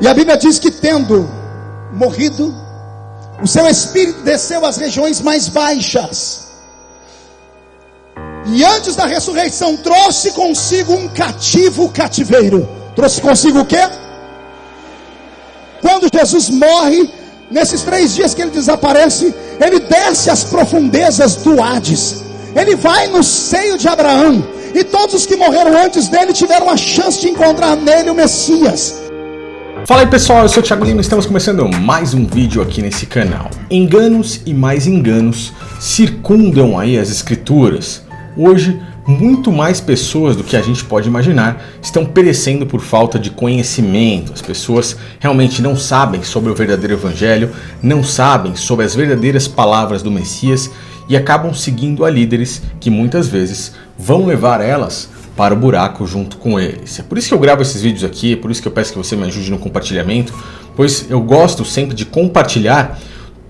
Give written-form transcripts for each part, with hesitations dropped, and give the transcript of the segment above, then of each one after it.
E a Bíblia diz que, tendo morrido, o seu espírito desceu às regiões mais baixas. E antes da ressurreição trouxe consigo um cativeiro. Trouxe consigo o quê? Quando Jesus morre, nesses 3 dias que ele desaparece, ele desce às profundezas do Hades. Ele vai no seio de Abraão. E todos os que morreram antes dele tiveram a chance de encontrar nele o Messias. Fala aí pessoal, eu sou o Thiago Lima e estamos começando mais um vídeo aqui nesse canal. Enganos e mais enganos circundam aí as escrituras. Hoje, muito mais pessoas do que a gente pode imaginar estão perecendo por falta de conhecimento. As pessoas realmente não sabem sobre o verdadeiro evangelho, não sabem sobre as verdadeiras palavras do Messias e acabam seguindo a líderes que muitas vezes vão levar elas para o buraco junto com eles. É por isso que eu gravo esses vídeos aqui, é por isso que eu peço que você me ajude no compartilhamento, pois eu gosto sempre de compartilhar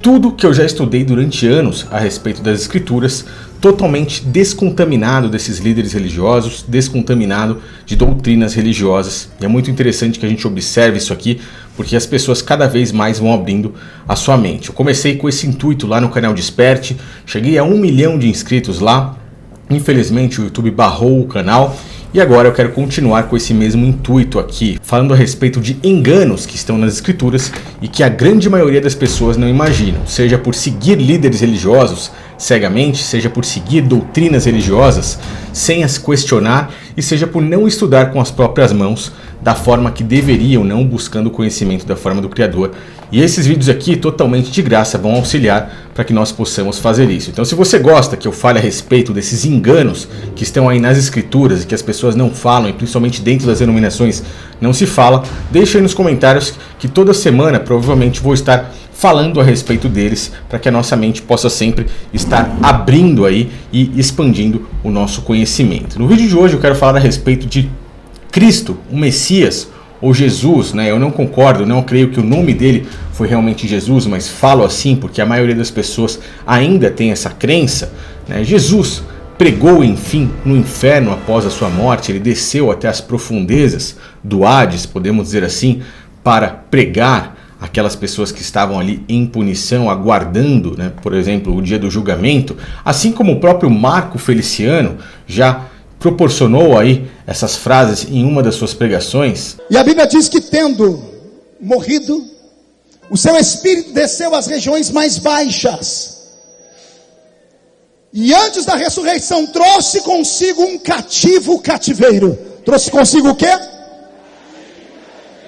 tudo que eu já estudei durante anos a respeito das escrituras, totalmente descontaminado desses líderes religiosos, descontaminado de doutrinas religiosas. E é muito interessante que a gente observe isso aqui, porque as pessoas cada vez mais vão abrindo a sua mente. Eu comecei com esse intuito lá no canal Desperte, cheguei a 1 milhão de inscritos lá. Infelizmente o YouTube barrou o canal e agora eu quero continuar com esse mesmo intuito aqui, falando a respeito de enganos que estão nas escrituras e que a grande maioria das pessoas não imaginam, seja por seguir líderes religiosos cegamente, seja por seguir doutrinas religiosas sem as questionar e seja por não estudar com as próprias mãos da forma que deveriam, não buscando o conhecimento da forma do Criador. E esses vídeos aqui, totalmente de graça, vão auxiliar para que nós possamos fazer isso. Então se você gosta que eu fale a respeito desses enganos que estão aí nas escrituras e que as pessoas não falam, e principalmente dentro das denominações não se fala, deixa aí nos comentários que toda semana provavelmente vou estar falando a respeito deles, para que a nossa mente possa sempre estar abrindo aí e expandindo o nosso conhecimento. No vídeo de hoje eu quero falar a respeito de Cristo, o Messias, ou Jesus, né? Eu não concordo, não creio que o nome dele foi realmente Jesus, mas falo assim porque a maioria das pessoas ainda tem essa crença, né? Jesus pregou, enfim, no inferno após a sua morte, ele desceu até as profundezas do Hades, podemos dizer assim, para pregar aquelas pessoas que estavam ali em punição, aguardando, né, por exemplo, o dia do julgamento, assim como o próprio Marco Feliciano já proporcionou aí essas frases em uma das suas pregações. E a Bíblia diz que, tendo morrido, o seu espírito desceu às regiões mais baixas. E antes da ressurreição trouxe consigo um cativeiro. Trouxe consigo o quê?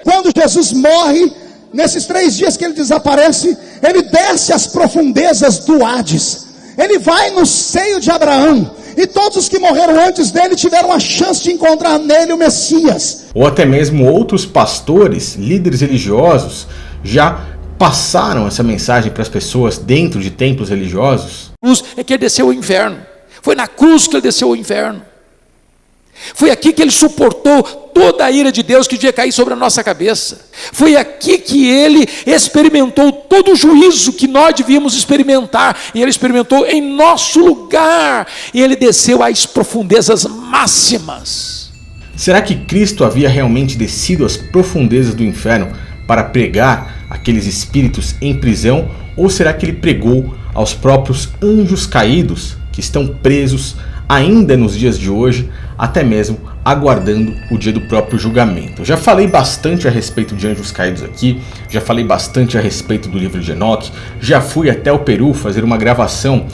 Quando Jesus morre, nesses 3 dias que ele desaparece, ele desce às profundezas do Hades. Ele vai no seio de Abraão. E todos os que morreram antes dele tiveram a chance de encontrar nele o Messias. Ou até mesmo outros pastores, líderes religiosos, já passaram essa mensagem para as pessoas dentro de templos religiosos. Cruz é que ele desceu ao inferno. Foi na cruz que ele desceu ao inferno. Foi aqui que ele suportou toda a ira de Deus que devia cair sobre a nossa cabeça. Foi aqui que ele experimentou todo o juízo que nós devíamos experimentar. E ele experimentou em nosso lugar. E ele desceu às profundezas máximas. Será que Cristo havia realmente descido às profundezas do inferno para pregar aqueles espíritos em prisão? Ou será que ele pregou aos próprios anjos caídos que estão presos ainda nos dias de hoje, até mesmo aguardando o dia do próprio julgamento? Eu já falei bastante a respeito de anjos caídos aqui, já falei bastante a respeito do livro de Enoque, já fui até o Peru fazer uma gravação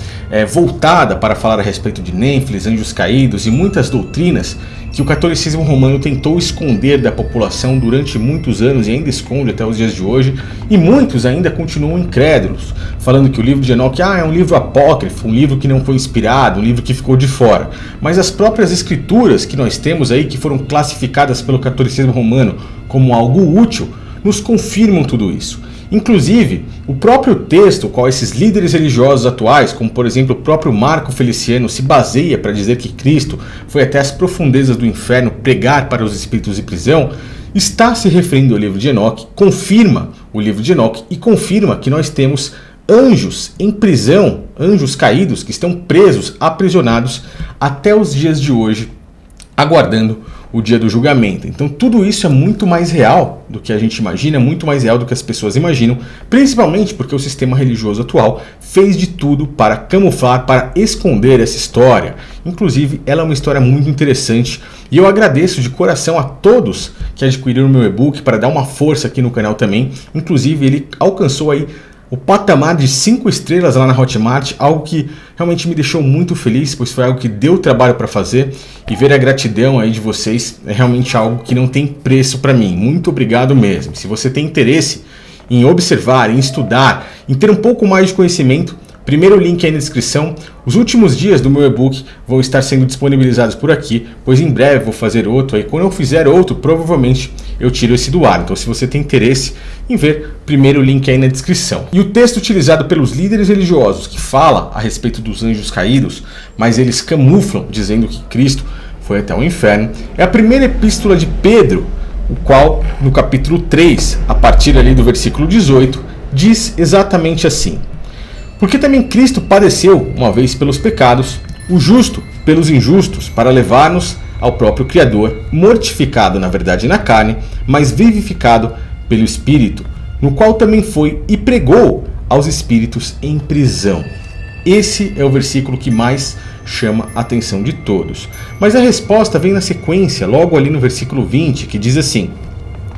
voltada para falar a respeito de Nêmfilis, anjos caídos e muitas doutrinas que o catolicismo romano tentou esconder da população durante muitos anos e ainda esconde até os dias de hoje, e muitos ainda continuam incrédulos, falando que o livro de Enoque é um livro apócrifo, um livro que não foi inspirado, um livro que ficou de fora. Mas as próprias escrituras que nós temos aí, que foram classificadas pelo catolicismo romano como algo útil, nos confirmam tudo isso. Inclusive, o próprio texto, o qual esses líderes religiosos atuais, como por exemplo o próprio Marco Feliciano, se baseia para dizer que Cristo foi até as profundezas do inferno pregar para os espíritos de prisão, está se referindo ao livro de Enoque, confirma o livro de Enoque e confirma que nós temos anjos em prisão, anjos caídos que estão presos, aprisionados até os dias de hoje, aguardando o dia do julgamento. Então tudo isso é muito mais real do que a gente imagina, muito mais real do que as pessoas imaginam, principalmente porque o sistema religioso atual fez de tudo para camuflar, para esconder essa história. Inclusive, ela é uma história muito interessante e eu agradeço de coração a todos que adquiriram o meu e-book para dar uma força aqui no canal também. Inclusive, ele alcançou aí o patamar de 5 estrelas lá na Hotmart, algo que realmente me deixou muito feliz, pois foi algo que deu trabalho para fazer, e ver a gratidão aí de vocês é realmente algo que não tem preço para mim. Muito obrigado mesmo. Se você tem interesse em observar, em estudar, em ter um pouco mais de conhecimento, primeiro link aí na descrição. Os últimos dias do meu e-book vão estar sendo disponibilizados por aqui, pois em breve vou fazer outro. Aí quando eu fizer outro, provavelmente eu tiro esse do ar. Então se você tem interesse em ver, primeiro link aí na descrição. E o texto utilizado pelos líderes religiosos que fala a respeito dos anjos caídos, mas eles camuflam dizendo que Cristo foi até o inferno, é a primeira epístola de Pedro, o qual no capítulo 3, a partir ali do versículo 18, diz exatamente assim: porque também Cristo padeceu uma vez pelos pecados, o justo pelos injustos, para levar-nos ao próprio Criador, mortificado na verdade na carne, mas vivificado pelo Espírito, no qual também foi e pregou aos espíritos em prisão. Esse é o versículo que mais chama a atenção de todos. Mas a resposta vem na sequência, logo ali no versículo 20, que diz assim: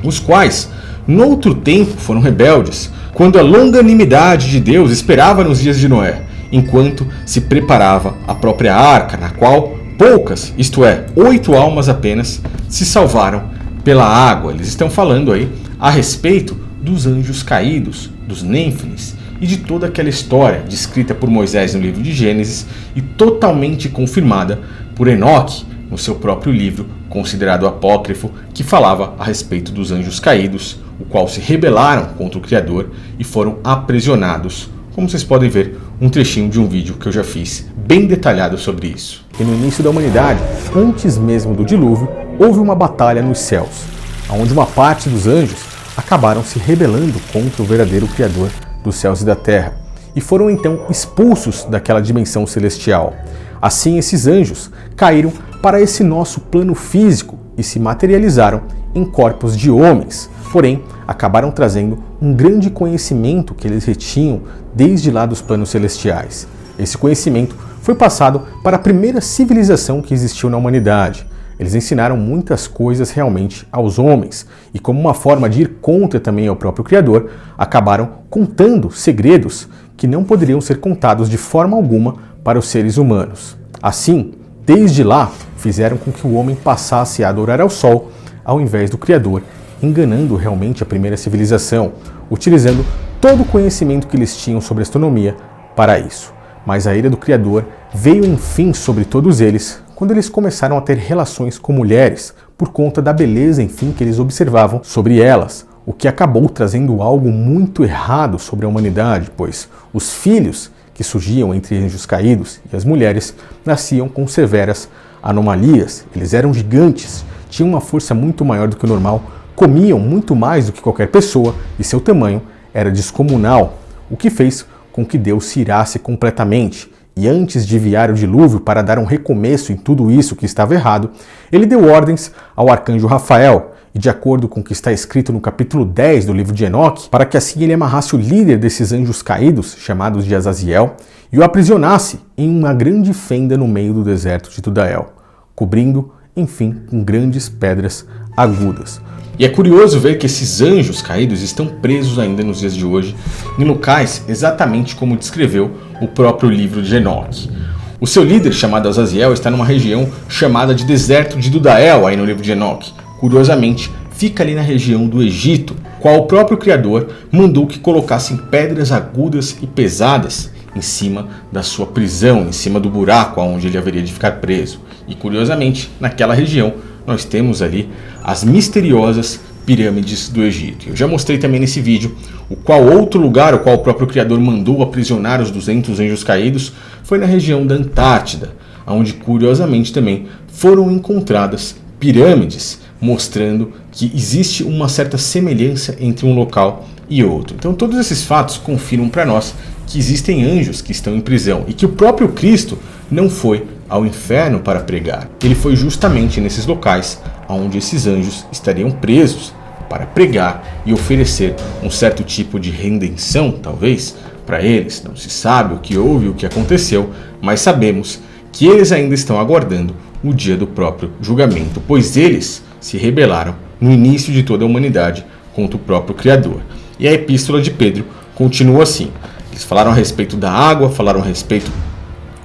os quais, noutro tempo, foram rebeldes, quando a longanimidade de Deus esperava nos dias de Noé, enquanto se preparava a própria arca, na qual poucas, isto é, 8 almas apenas, se salvaram pela água. Eles estão falando aí a respeito dos anjos caídos, dos Nêfilins, e de toda aquela história descrita por Moisés no livro de Gênesis e totalmente confirmada por Enoque no seu próprio livro, considerado apócrifo, que falava a respeito dos anjos caídos, o qual se rebelaram contra o Criador e foram aprisionados. Como vocês podem ver, um trechinho de um vídeo que eu já fiz bem detalhado sobre isso. E no início da humanidade, antes mesmo do dilúvio, houve uma batalha nos céus, onde uma parte dos anjos acabaram se rebelando contra o verdadeiro Criador dos céus e da terra, e foram então expulsos daquela dimensão celestial. Assim, esses anjos caíram para esse nosso plano físico e se materializaram em corpos de homens, porém acabaram trazendo um grande conhecimento que eles retinham desde lá dos planos celestiais. Esse conhecimento foi passado para a primeira civilização que existiu na humanidade. Eles ensinaram muitas coisas realmente aos homens, e como uma forma de ir contra também ao próprio Criador, acabaram contando segredos que não poderiam ser contados de forma alguma para os seres humanos. Assim, desde lá, fizeram com que o homem passasse a adorar ao sol ao invés do Criador, enganando realmente a primeira civilização, utilizando todo o conhecimento que eles tinham sobre astronomia para isso. Mas a ira do Criador veio enfim sobre todos eles, quando eles começaram a ter relações com mulheres, por conta da beleza, enfim, que eles observavam sobre elas, o que acabou trazendo algo muito errado sobre a humanidade, pois os filhos que surgiam entre anjos caídos e as mulheres nasciam com severas anomalias. Eles eram gigantes, tinham uma força muito maior do que o normal, comiam muito mais do que qualquer pessoa e seu tamanho era descomunal, o que fez com que Deus se irasse completamente. E antes de enviar o dilúvio para dar um recomeço em tudo isso que estava errado, ele deu ordens ao arcanjo Rafael, e de acordo com o que está escrito no capítulo 10 do livro de Enoque, para que assim ele amarrasse o líder desses anjos caídos, chamados de Azaziel, e o aprisionasse em uma grande fenda no meio do deserto de Tudael, cobrindo, enfim, com grandes pedras agudas. E é curioso ver que esses anjos caídos estão presos ainda nos dias de hoje, em locais exatamente como descreveu o próprio livro de Enoque. O seu líder, chamado Azaziel, está numa região chamada de Deserto de Tudael, aí no livro de Enoque. Curiosamente, fica ali na região do Egito, qual o próprio Criador mandou que colocassem pedras agudas e pesadas em cima da sua prisão, em cima do buraco onde ele haveria de ficar preso. E curiosamente, naquela região, nós temos ali as misteriosas pirâmides do Egito. Eu já mostrei também nesse vídeo o qual outro lugar, o qual o próprio Criador mandou aprisionar os 200 anjos caídos, foi na região da Antártida, onde curiosamente também foram encontradas pirâmides, mostrando que existe uma certa semelhança entre um local e outro. Então todos esses fatos confirmam para nós que existem anjos que estão em prisão e que o próprio Cristo não foi ao inferno para pregar. Ele foi justamente nesses locais onde esses anjos estariam presos para pregar e oferecer um certo tipo de redenção, talvez, para eles. Não se sabe o que houve, o que aconteceu, mas sabemos que eles ainda estão aguardando o dia do próprio julgamento, pois eles se rebelaram no início de toda a humanidade contra o próprio Criador. E a epístola de Pedro continua assim. Eles falaram a respeito da água, falaram a respeito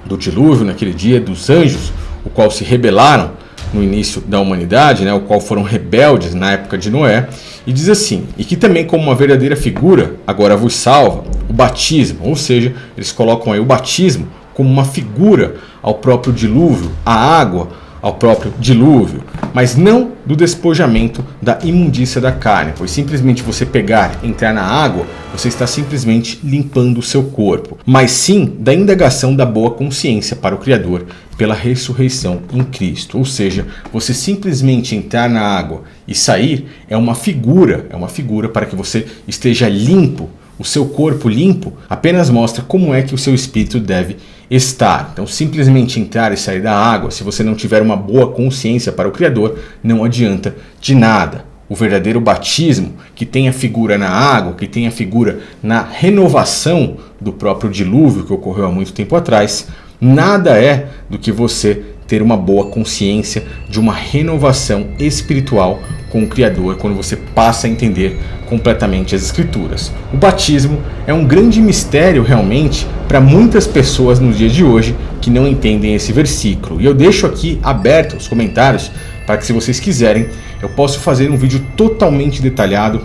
do dilúvio naquele dia, dos anjos, o qual se rebelaram no início da humanidade, o qual foram rebeldes na época de Noé, e diz assim: e que também como uma verdadeira figura agora vos salva, o batismo, ou seja, eles colocam aí o batismo como uma figura ao próprio dilúvio, a água ao próprio dilúvio, mas não do despojamento da imundícia da carne, pois simplesmente você pegar, entrar na água, você está simplesmente limpando o seu corpo, mas sim da indagação da boa consciência para o Criador pela ressurreição em Cristo. Ou seja, você simplesmente entrar na água e sair é uma figura para que você esteja limpo. O seu corpo limpo apenas mostra como é que o seu espírito deve estar. Então, simplesmente entrar e sair da água, se você não tiver uma boa consciência para o Criador, não adianta de nada. O verdadeiro batismo, que tem a figura na água, que tem a figura na renovação do próprio dilúvio que ocorreu há muito tempo atrás, nada é do que você ter uma boa consciência de uma renovação espiritual com o Criador quando você passa a entender completamente as Escrituras. O batismo é um grande mistério realmente para muitas pessoas nos dias de hoje que não entendem esse versículo. E eu deixo aqui aberto os comentários para que, se vocês quiserem, eu possa fazer um vídeo totalmente detalhado,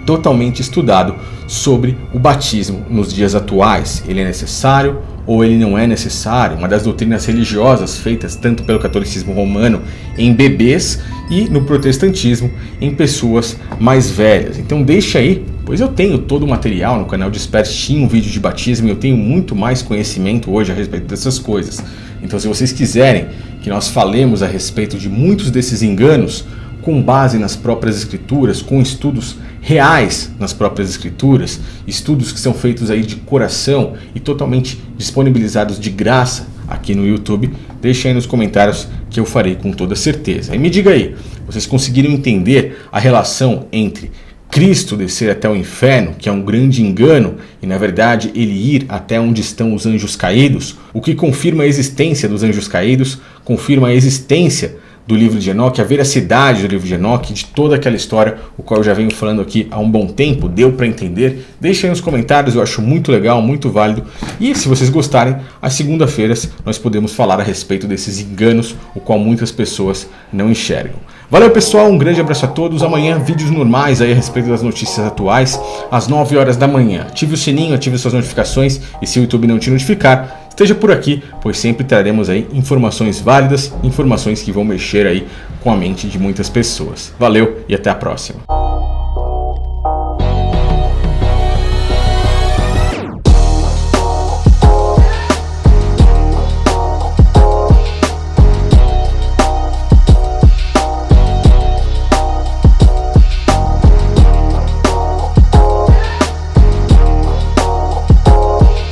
totalmente estudado sobre o batismo nos dias atuais. Ele é necessário ou ele não é necessário? Uma das doutrinas religiosas feitas tanto pelo catolicismo romano em bebês e no protestantismo em pessoas mais velhas. Então deixa aí, pois eu tenho todo o material no canal Desperte, tinha um vídeo de batismo e eu tenho muito mais conhecimento hoje a respeito dessas coisas. Então, se vocês quiserem que nós falemos a respeito de muitos desses enganos, com base nas próprias Escrituras, com estudos reais nas próprias Escrituras, estudos que são feitos aí de coração e totalmente disponibilizados de graça aqui no YouTube, deixa aí nos comentários que eu farei com toda certeza. E me diga aí, vocês conseguiram entender a relação entre Cristo descer até o inferno, que é um grande engano, e na verdade ele ir até onde estão os anjos caídos, o que confirma a existência dos anjos caídos, confirma a existência do livro de Enoque, a veracidade do livro de Enoque, de toda aquela história, o qual eu já venho falando aqui há um bom tempo, deu para entender? Deixa aí nos comentários, eu acho muito legal, muito válido. E se vocês gostarem, às segundas-feiras nós podemos falar a respeito desses enganos, o qual muitas pessoas não enxergam. Valeu, pessoal, um grande abraço a todos. Amanhã vídeos normais aí a respeito das notícias atuais, às 9 horas da manhã. Ative o sininho, ative suas notificações, e se o YouTube não te notificar, esteja por aqui, pois sempre traremos aí informações válidas, informações que vão mexer aí com a mente de muitas pessoas. Valeu e até a próxima.